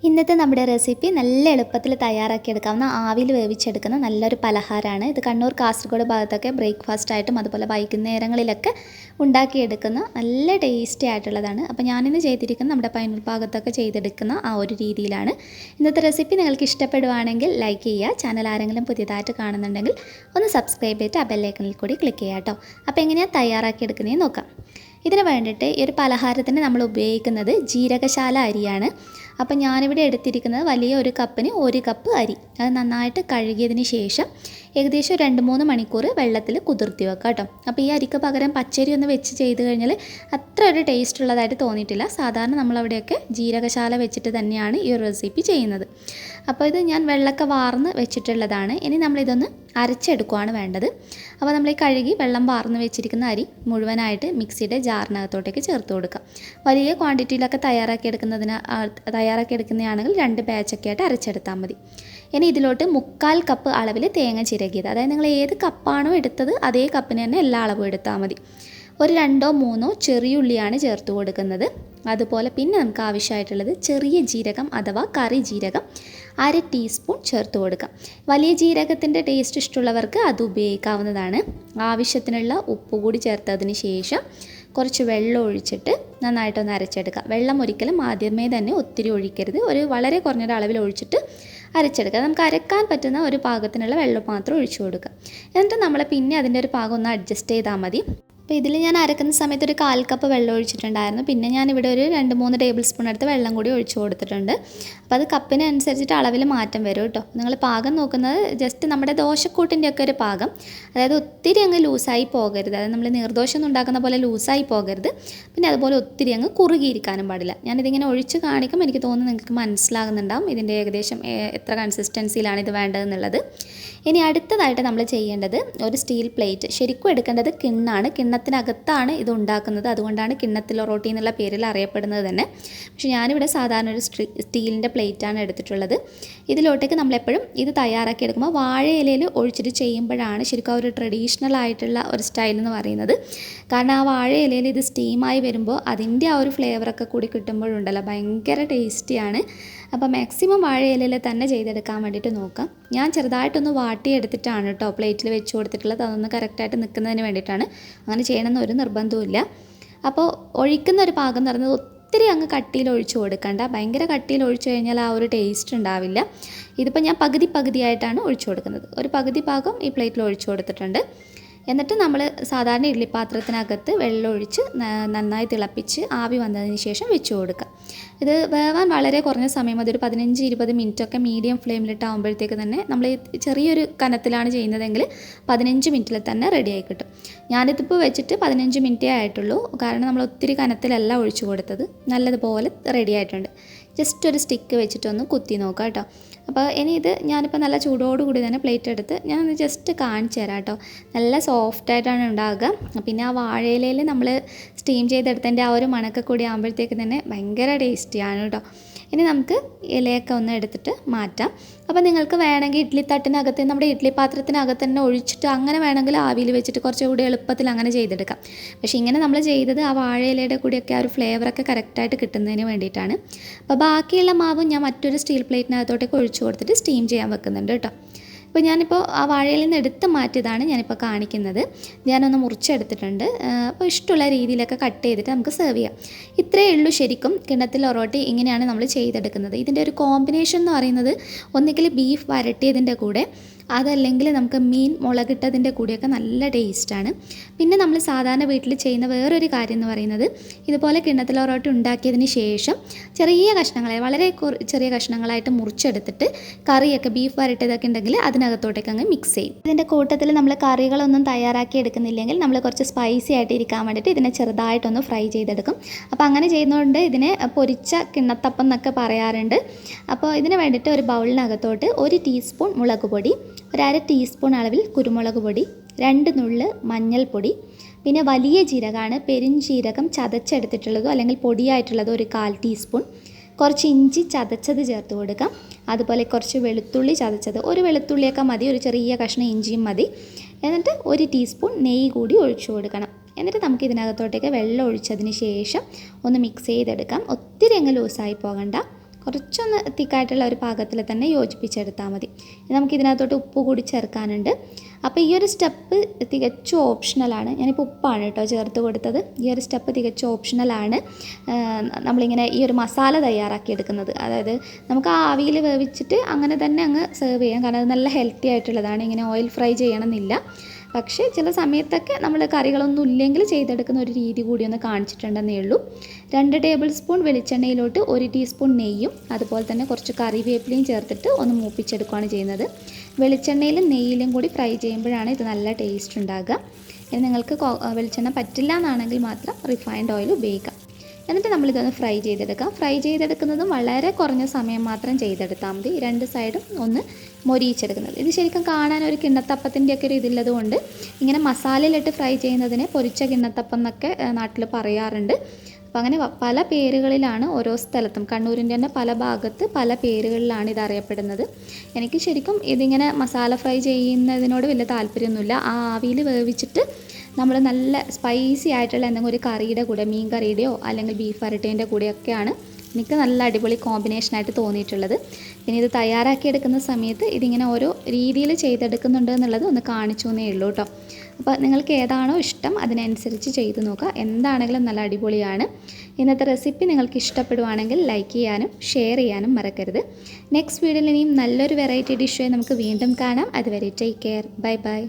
ഇന്നത്തെ നമ്മുടെ റെസിപ്പി നല്ല എളുപ്പത്തിൽ തയ്യാറാക്കിയെടുക്കാവുന്ന ആവിയിൽ വേവിച്ചെടുക്കുന്ന നല്ലൊരു പലഹാരമാണ്. ഇത് കണ്ണൂർ കാസർഗോഡ് ഭാഗത്തൊക്കെ ബ്രേക്ക്ഫാസ്റ്റ് ആയിട്ടും അതുപോലെ വൈകുന്നേരങ്ങളിലൊക്കെ ഉണ്ടാക്കിയെടുക്കുന്ന നല്ല ടേസ്റ്റി ആയിട്ടുള്ളതാണ്. അപ്പോൾ ഞാനിന്ന് ചെയ്തിരിക്കുന്നത് നമ്മുടെ പൈനൂർ ഭാഗത്തൊക്കെ ചെയ്തെടുക്കുന്ന ആ ഒരു രീതിയിലാണ്. ഇന്നത്തെ റെസിപ്പി നിങ്ങൾക്ക് ഇഷ്ടപ്പെടുവാണെങ്കിൽ ലൈക്ക് ചെയ്യുക. ചാനൽ ആരെങ്കിലും പുതിയതായിട്ട് കാണുന്നുണ്ടെങ്കിൽ ഒന്ന് സബ്സ്ക്രൈബ് ചെയ്തിട്ട് ആ ബെല്ലൈക്കണിൽ കൂടി ക്ലിക്ക് ചെയ്യുക കേട്ടോ. അപ്പോൾ എങ്ങനെയാണ് തയ്യാറാക്കിയെടുക്കുന്നതെന്ന് നോക്കാം. ഇതിന് വേണ്ടിയിട്ട് ഈ ഒരു പലഹാരത്തിന് നമ്മൾ ഉപയോഗിക്കുന്നത് ജീരകശാല അരിയാണ്. അപ്പോൾ ഞാനിവിടെ എടുത്തിരിക്കുന്നത് വലിയ ഒരു കപ്പിന് 1 കപ്പ് അരി. അത് നന്നായിട്ട് കഴുകിയതിന് ശേഷം ഏകദേശം 2-3 മണിക്കൂർ വെള്ളത്തിൽ കുതിർത്തി വെക്കാം കേട്ടോ. അപ്പോൾ ഈ അരിക്ക് പകരം പച്ചരി ഒന്ന് വെച്ച് ചെയ്ത് കഴിഞ്ഞാൽ അത്ര ഒരു ടേസ്റ്റ് ഉള്ളതായിട്ട് തോന്നിയിട്ടില്ല. സാധാരണ നമ്മളവിടെയൊക്കെ ജീരകശാല വെച്ചിട്ട് തന്നെയാണ് ഈ ഒരു റെസിപ്പി ചെയ്യുന്നത്. അപ്പോൾ ഇത് ഞാൻ വെള്ളമൊക്കെ വാർന്ന് വെച്ചിട്ടുള്ളതാണ്. ഇനി നമ്മളിതൊന്ന് അരച്ചെടുക്കുകയാണ് വേണ്ടത്. അപ്പോൾ നമ്മൾ ഈ കഴുകി വെള്ളം വാർന്ന് വെച്ചിരിക്കുന്ന അരി മുഴുവനായിട്ട് മിക്സിയുടെ ജാറിനകത്തോട്ടേക്ക് ചേർത്ത് കൊടുക്കാം. വലിയ ക്വാണ്ടിറ്റിയിലൊക്കെ തയ്യാറാക്കിയെടുക്കുന്നതാണെങ്കിൽ 2 ബാച്ചൊക്കെ ആയിട്ട് അരച്ചെടുത്താൽ മതി. ഇനി ഇതിലോട്ട് 1/4 കപ്പ് അളവിൽ തേങ്ങ ചിരകിയത്, അതായത് നിങ്ങൾ ഏത് കപ്പാണോ എടുത്തത് അതേ കപ്പിന് തന്നെ എല്ലാ അളവും എടുത്താൽ മതി. ഒരു 2-3 ചെറിയുള്ളിയാണ് ചേർത്ത് കൊടുക്കുന്നത്. അതുപോലെ പിന്നെ നമുക്ക് ആവശ്യമായിട്ടുള്ളത് ചെറിയ ജീരകം അഥവാ കറി ജീരകം 1/2 ടീസ്പൂൺ ചേർത്ത് കൊടുക്കാം. വലിയ ജീരകത്തിൻ്റെ ടേസ്റ്റ് ഇഷ്ടമുള്ളവർക്ക് അത് ഉപയോഗിക്കാവുന്നതാണ്. ആവശ്യത്തിനുള്ള ഉപ്പ് കൂടി ചേർത്തതിന് ശേഷം കുറച്ച് വെള്ളം ഒഴിച്ചിട്ട് നന്നായിട്ടൊന്ന് അരച്ചെടുക്കുക. വെള്ളം ഒരിക്കലും ആദ്യമേ തന്നെ ഒത്തിരി ഒഴിക്കരുത്. ഒരു വളരെ കുറഞ്ഞൊരളവിൽ ഒഴിച്ചിട്ട് അരച്ചെടുക്കുക. നമുക്ക് അരക്കാൻ പറ്റുന്ന ഒരു പാകത്തിനുള്ള വെള്ളം മാത്രം ഒഴിച്ചു കൊടുക്കുക. എന്നിട്ട് നമ്മൾ പിന്നെ അതിൻ്റെ ഒരു പാകം ഒന്ന് അഡ്ജസ്റ്റ് ചെയ്താൽ മതി. അപ്പോൾ ഇതിൽ ഞാൻ അരക്കുന്ന സമയത്ത് ഒരു 1/4 കപ്പ് വെള്ളം ഒഴിച്ചിട്ടുണ്ടായിരുന്നു. പിന്നെ ഞാനിവിടെ ഒരു 2-3 ടേബിൾ സ്പൂൺ എടുത്ത് വെള്ളം കൂടി ഒഴിച്ചു കൊടുത്തിട്ടുണ്ട്. അപ്പോൾ അത് കപ്പിനനുസരിച്ചിട്ട് അളവിൽ മാറ്റം വരും കേട്ടോ. നിങ്ങൾ പാകം നോക്കുന്നത് ജസ്റ്റ് നമ്മുടെ ദോശക്കൂട്ടിൻ്റെ ഒക്കെ ഒരു പാകം, അതായത് ഒത്തിരി അങ്ങ് ലൂസായി പോകരുത്. അതായത് നമ്മൾ നീർദോശ ഒന്നും ഉണ്ടാക്കുന്ന പോലെ ലൂസായി പോകരുത്. പിന്നെ അതുപോലെ ഒത്തിരി അങ്ങ് കുറുകിയിരിക്കാനും പാടില്ല. ഞാനിതിങ്ങനെ ഒഴിച്ച് കാണിക്കും. എനിക്ക് തോന്നുന്നു നിങ്ങൾക്ക് മനസ്സിലാകുന്നുണ്ടാവും ഇതിൻ്റെ ഏകദേശം എത്ര കൺസിസ്റ്റൻസിയിലാണ് ഇത് വേണ്ടതെന്നുള്ളത്. ഇനി അടുത്തതായിട്ട് നമ്മൾ ചെയ്യേണ്ടത് ഒരു സ്റ്റീൽ പ്ലേറ്റ്, ശരിക്കും എടുക്കേണ്ടത് കിണ്ണാണ്. കിണ്ണത്തിനകത്താണ് ഇത് ഉണ്ടാക്കുന്നത്. അതുകൊണ്ടാണ് കിണ്ണത്തിലൊറോട്ടി എന്നുള്ള പേരിൽ അറിയപ്പെടുന്നത് തന്നെ. പക്ഷേ ഞാനിവിടെ സാധാരണ ഒരു സ്റ്റീലിൻ്റെ പ്ലേറ്റാണ് എടുത്തിട്ടുള്ളത്. ഇതിലോട്ടേക്ക് നമ്മളെപ്പോഴും ഇത് തയ്യാറാക്കി എടുക്കുമ്പോൾ വാഴയിലയിൽ ഒഴിച്ചിട്ട് ചെയ്യുമ്പോഴാണ് ശരിക്കും ഒരു ട്രഡീഷണൽ ആയിട്ടുള്ള ഒരു സ്റ്റൈൽ എന്ന് പറയുന്നത്. കാരണം ആ വാഴയിലയിൽ ഇത് സ്റ്റീമായി വരുമ്പോൾ അതിൻ്റെ ആ ഒരു ഫ്ലേവറൊക്കെ കൂടി കിട്ടുമ്പോഴുണ്ടല്ലോ ഭയങ്കര ടേസ്റ്റിയാണ്. അപ്പോൾ മാക്സിമം വാഴയിലയിൽ തന്നെ ചെയ്തെടുക്കാൻ വേണ്ടിയിട്ട് നോക്കാം. ഞാൻ ചെറുതായിട്ടൊന്ന് വാട്ടിയെടുത്തിട്ടാണ് കേട്ടോ പ്ലേറ്റിൽ വെച്ച് കൊടുത്തിട്ടുള്ളത്. അതൊന്ന് കറക്റ്റായിട്ട് നിൽക്കുന്നതിന് വേണ്ടിയിട്ടാണ്. അങ്ങനെ ചെയ്യണമെന്ന് ഒരു നിർബന്ധവുമില്ല. അപ്പോൾ ഒഴിക്കുന്ന ഒരു പാകം എന്ന് പറയുന്നത് ഒത്തിരി അങ്ങ് കട്ടിയിൽ ഒഴിച്ച് കൊടുക്കണ്ട. ഭയങ്കര കട്ടിയിൽ ഒഴിച്ചു കഴിഞ്ഞാൽ ആ ഒരു ടേസ്റ്റ് ഉണ്ടാവില്ല. ഇതിപ്പോൾ ഞാൻ പകുതിയായിട്ടാണ് ഒഴിച്ചു കൊടുക്കുന്നത്. ഒരു പകുതി ഭാഗം ഈ പ്ലേറ്റിൽ ഒഴിച്ചു കൊടുത്തിട്ടുണ്ട്. എന്നിട്ട് നമ്മൾ സാധാരണ ഇഡ്ഡലിപ്പാത്രത്തിനകത്ത് വെള്ളം ഒഴിച്ച് നന്നായി തിളപ്പിച്ച് ആവി വന്നതിന് ശേഷം വെച്ച് കൊടുക്കുക. ഇത് വേവാൻ വളരെ കുറഞ്ഞ സമയം മതി. ഒരു 15-20 മിനിറ്റൊക്കെ മീഡിയം ഫ്ലെയിമിലിട്ടാകുമ്പോഴത്തേക്ക് തന്നെ നമ്മൾ ചെറിയൊരു കനത്തിലാണ് ചെയ്യുന്നതെങ്കിൽ 15 മിനിറ്റിൽ തന്നെ റെഡിയായി കിട്ടും. ഞാനിതിപ്പോൾ വെച്ചിട്ട് 15 മിനിറ്റേ ആയിട്ടുള്ളൂ. കാരണം നമ്മൾ ഒത്തിരി കനത്തിലല്ല ഒഴിച്ചു കൊടുത്തത്. നല്ലതുപോലെ റെഡി ആയിട്ടുണ്ട്. ജസ്റ്റ് ഒരു സ്റ്റിക്ക് വെച്ചിട്ടൊന്ന് കുത്തി നോക്കാം കേട്ടോ. അപ്പോൾ ഇനി ഇത് ഞാനിപ്പോൾ നല്ല ചൂടോടുകൂടി തന്നെ പ്ലേറ്റ് എടുത്ത് ഞാനൊന്ന് ജസ്റ്റ് കാണിച്ചു തരാം കേട്ടോ. നല്ല സോഫ്റ്റായിട്ടാണ് ഉണ്ടാകുക. പിന്നെ ആ വാഴയിലയിൽ നമ്മൾ സ്റ്റീം ചെയ്തെടുത്തതിൻ്റെ ആ ഒരു മണക്ക കൂടി ആകുമ്പോഴത്തേക്ക് തന്നെ ഭയങ്കര ടേസ്റ്റിയാണ് കേട്ടോ. ഇനി നമുക്ക് ഇലയൊക്കെ ഒന്ന് എടുത്തിട്ട് മാറ്റാം. അപ്പോൾ നിങ്ങൾക്ക് വേണമെങ്കിൽ ഇഡ്ഡലി തട്ടിനകത്ത് നമ്മുടെ ഇഡ്ഡലി പാത്രത്തിനകത്ത് തന്നെ ഒഴിച്ചിട്ട് അങ്ങനെ വേണമെങ്കിൽ ആവിയിൽ വെച്ചിട്ട് കുറച്ചുകൂടി എളുപ്പത്തിൽ അങ്ങനെ ചെയ്തെടുക്കാം. പക്ഷേ ഇങ്ങനെ നമ്മൾ ചെയ്തത് ആ വാഴയിലയുടെ കൂടിയൊക്കെ ആ ഒരു ഫ്ലേവറൊക്കെ കറക്റ്റായിട്ട് കിട്ടുന്നതിന് വേണ്ടിയിട്ടാണ്. അപ്പോൾ ബാക്കിയുള്ള മാവും ഞാൻ മറ്റൊരു സ്റ്റീൽ പ്ലേറ്റിനകത്തോട്ടേക്ക് ഒഴിച്ചു കൊടുത്തിട്ട് സ്റ്റീം ചെയ്യാൻ വെക്കുന്നുണ്ട് കേട്ടോ. അപ്പോൾ ഞാനിപ്പോൾ ആ വാഴയിൽ നിന്ന് എടുത്ത് മാറ്റിയതാണ് ഞാനിപ്പോൾ കാണിക്കുന്നത്. ഞാനൊന്ന് മുറിച്ചെടുത്തിട്ടുണ്ട്. അപ്പോൾ ഇഷ്ടമുള്ള രീതിയിലൊക്കെ കട്ട് ചെയ്തിട്ട് നമുക്ക് സെർവ് ചെയ്യാം. ഇത്രയേ ഉള്ളൂ ശരിക്കും കിണ്ണത്തിലൊറോട്ടി ഇങ്ങനെയാണ് നമ്മൾ ചെയ്തെടുക്കുന്നത്. ഇതിൻ്റെ ഒരു കോമ്പിനേഷൻ എന്ന് പറയുന്നത് ഒന്നുകിൽ ബീഫ് വരട്ടിയതിൻ്റെ കൂടെ അതല്ലെങ്കിൽ നമുക്ക് മീൻ മുളകിട്ടതിൻ്റെ കൂടെയൊക്കെ നല്ല ടേസ്റ്റാണ്. പിന്നെ നമ്മൾ സാധാരണ വീട്ടിൽ ചെയ്യുന്ന വേറൊരു കാര്യം എന്ന് പറയുന്നത് ഇതുപോലെ കിണ്ണത്തിലൊറോട്ടി ഉണ്ടാക്കിയതിന് ശേഷം ചെറിയ കഷ്ണങ്ങളെ വളരെ ചെറിയ കഷ്ണങ്ങളായിട്ട് മുറിച്ചെടുത്തിട്ട് കറിയൊക്കെ ബീഫ് വരട്ടിയതൊക്കെ ഉണ്ടെങ്കിൽ അതിനകത്തോട്ടേക്ക് അങ്ങ് മിക്സ് ചെയ്യും. ഇതിൻ്റെ കൂട്ടത്തിൽ നമ്മൾ കറികളൊന്നും തയ്യാറാക്കി എടുക്കുന്നില്ലെങ്കിൽ നമ്മൾ കുറച്ച് സ്പൈസി ആയിട്ട് ഇരിക്കാൻ വേണ്ടിയിട്ട് ഇതിനെ ചെറുതായിട്ടൊന്ന് ഫ്രൈ ചെയ്തെടുക്കും. അപ്പോൾ അങ്ങനെ ചെയ്യുന്നതുകൊണ്ട് ഇതിനെ പൊരിച്ച കിണ്ണത്തപ്പം എന്നൊക്കെ പറയാറുണ്ട്. അപ്പോൾ ഇതിന് വേണ്ടിയിട്ട് ഒരു ബൗളിനകത്തോട്ട് 1 ടീസ്പൂൺ മുളക് പൊടി, 1/2 ടീസ്പൂൺ അളവിൽ കുരുമുളക് പൊടി, 2 നുള്ള് മഞ്ഞൾപ്പൊടി, പിന്നെ വലിയ ജീരകമാണ് പെരുംജീരകം ചതച്ചെടുത്തിട്ടുള്ളതോ അല്ലെങ്കിൽ പൊടിയായിട്ടുള്ളതോ 1/4 ടീസ്പൂൺ, കുറച്ച് ഇഞ്ചി ചതച്ചത് ചേർത്ത് കൊടുക്കാം. അതുപോലെ കുറച്ച് വെളുത്തുള്ളി ചതച്ചത്, ഒരു വെളുത്തുള്ളിയൊക്കെ മതി, ഒരു ചെറിയ കഷ്ണം ഇഞ്ചിയും മതി. എന്നിട്ട് 1 ടീസ്പൂൺ നെയ്യ് കൂടി ഒഴിച്ചു കൊടുക്കണം. എന്നിട്ട് നമുക്ക് ഇതിനകത്തോട്ടേക്ക് വെള്ളം ഒഴിച്ചതിന് ശേഷം ഒന്ന് മിക്സ് ചെയ്തെടുക്കാം. ഒത്തിരി അങ്ങ് ലൂസായി പോകണ്ട. കുറച്ചൊന്ന് തിക്കായിട്ടുള്ള ഒരു പാകത്തിൽ തന്നെ യോജിപ്പിച്ചെടുത്താൽ മതി. നമുക്ക് ഇതിനകത്തോട്ട് ഉപ്പ് കൂടി ചേർക്കാനുണ്ട്. അപ്പോൾ ഈ ഒരു സ്റ്റെപ്പ് തികച്ചും ഓപ്ഷണലാണ്. ഞാനിപ്പോൾ ഉപ്പാണ് കേട്ടോ ചേർത്ത് കൊടുത്തത്. ഈ ഒരു സ്റ്റെപ്പ് തികച്ചും ഓപ്ഷണലാണ്. നമ്മളിങ്ങനെ ഈ ഒരു മസാല തയ്യാറാക്കി എടുക്കുന്നത്, അതായത് നമുക്ക് ആ ആവിയിൽ വേവിച്ചിട്ട് അങ്ങനെ തന്നെ അങ്ങ് സെർവ് ചെയ്യാം. കാരണം അത് നല്ല ഹെൽത്തി ആയിട്ടുള്ളതാണ്. ഇങ്ങനെ ഓയിൽ ഫ്രൈ ചെയ്യണമെന്നില്ല. പക്ഷേ ചില സമയത്തൊക്കെ നമ്മൾ കറികളൊന്നും ഇല്ലെങ്കിൽ ചെയ്തെടുക്കുന്ന ഒരു രീതി കൂടി ഒന്ന് കാണിച്ചിട്ടുണ്ടെന്നേ ഉള്ളൂ. 2 ടേബിൾ സ്പൂൺ വെളിച്ചെണ്ണയിലോട്ട് 1 ടീസ്പൂൺ നെയ്യും അതുപോലെ തന്നെ കുറച്ച് കറിവേപ്പിലയും ചേർത്തിട്ട് ഒന്ന് മൂപ്പിച്ചെടുക്കുകയാണ് ചെയ്യുന്നത്. വെളിച്ചെണ്ണയിലും നെയ്യിലും കൂടി ഫ്രൈ ചെയ്യുമ്പോഴാണ് ഇത് നല്ല ടേസ്റ്റ് ഉണ്ടാകുക. ഇനി നിങ്ങൾക്ക് വെളിച്ചെണ്ണ പറ്റില്ല എന്നാണെങ്കിൽ മാത്രം റിഫൈൻഡ് ഓയിൽ ഉപയോഗിക്കാം. എന്നിട്ട് നമ്മളിതൊന്ന് ഫ്രൈ ചെയ്തെടുക്കാം. ഫ്രൈ ചെയ്തെടുക്കുന്നതും വളരെ കുറഞ്ഞ സമയം മാത്രം ചെയ്തെടുത്താൽ മതി. 2 സൈഡും ഒന്ന് മൊരിയിച്ചെടുക്കുന്നത്. ഇത് ശരിക്കും കാണാൻ ഒരു കിണ്ണത്തപ്പത്തിൻ്റെയൊക്കെ ഒരു ഇതില്ലത് കൊണ്ട് ഇങ്ങനെ മസാലയിലിട്ട് ഫ്രൈ ചെയ്യുന്നതിനെ പൊരിച്ച കിണ്ണത്തപ്പം എന്നൊക്കെ നാട്ടിൽ പറയാറുണ്ട്. അപ്പോൾ അങ്ങനെ പല പേരുകളിലാണ് ഓരോ സ്ഥലത്തും, കണ്ണൂരിൻ്റെ തന്നെ പല ഭാഗത്ത് പല പേരുകളിലാണ് ഇത് അറിയപ്പെടുന്നത്. എനിക്ക് ശരിക്കും ഇതിങ്ങനെ മസാല ഫ്രൈ ചെയ്യുന്നതിനോട് വലിയ താല്പര്യമൊന്നുമില്ല. ആ ആവിയിൽ വേവിച്ചിട്ട് നമ്മൾ നല്ല സ്പൈസി ആയിട്ടുള്ള എന്തെങ്കിലും ഒരു കറിയുടെ കൂടെ, മീൻ കറിയുടെയോ അല്ലെങ്കിൽ ബീഫ് വരട്ടേൻ്റെ കൂടെയൊക്കെയാണ് എനിക്ക് നല്ല അടിപൊളി കോമ്പിനേഷനായിട്ട് തോന്നിയിട്ടുള്ളത്. പിന്നെ ഇത് തയ്യാറാക്കിയെടുക്കുന്ന സമയത്ത് ഇതിങ്ങനെ ഓരോ രീതിയിൽ ചെയ്തെടുക്കുന്നുണ്ട് എന്നുള്ളത് ഒന്ന് കാണിച്ചു എന്നേ ഉള്ളൂ കേട്ടോ. അപ്പോൾ നിങ്ങൾക്ക് ഏതാണോ ഇഷ്ടം അതിനനുസരിച്ച് ചെയ്ത് നോക്കുക. എന്താണെങ്കിലും നല്ല അടിപൊളിയാണ്. ഇന്നത്തെ റെസിപ്പി നിങ്ങൾക്ക് ഇഷ്ടപ്പെടുവാണെങ്കിൽ ലൈക്ക് ചെയ്യാനും ഷെയർ ചെയ്യാനും മറക്കരുത്. നെക്സ്റ്റ് വീഡിയോയിൽ ഇനിയും നല്ലൊരു വെറൈറ്റി ഡിഷുമായി നമുക്ക് വീണ്ടും കാണാം. അതുവരെ ടേക്ക് കെയർ. Bye bye.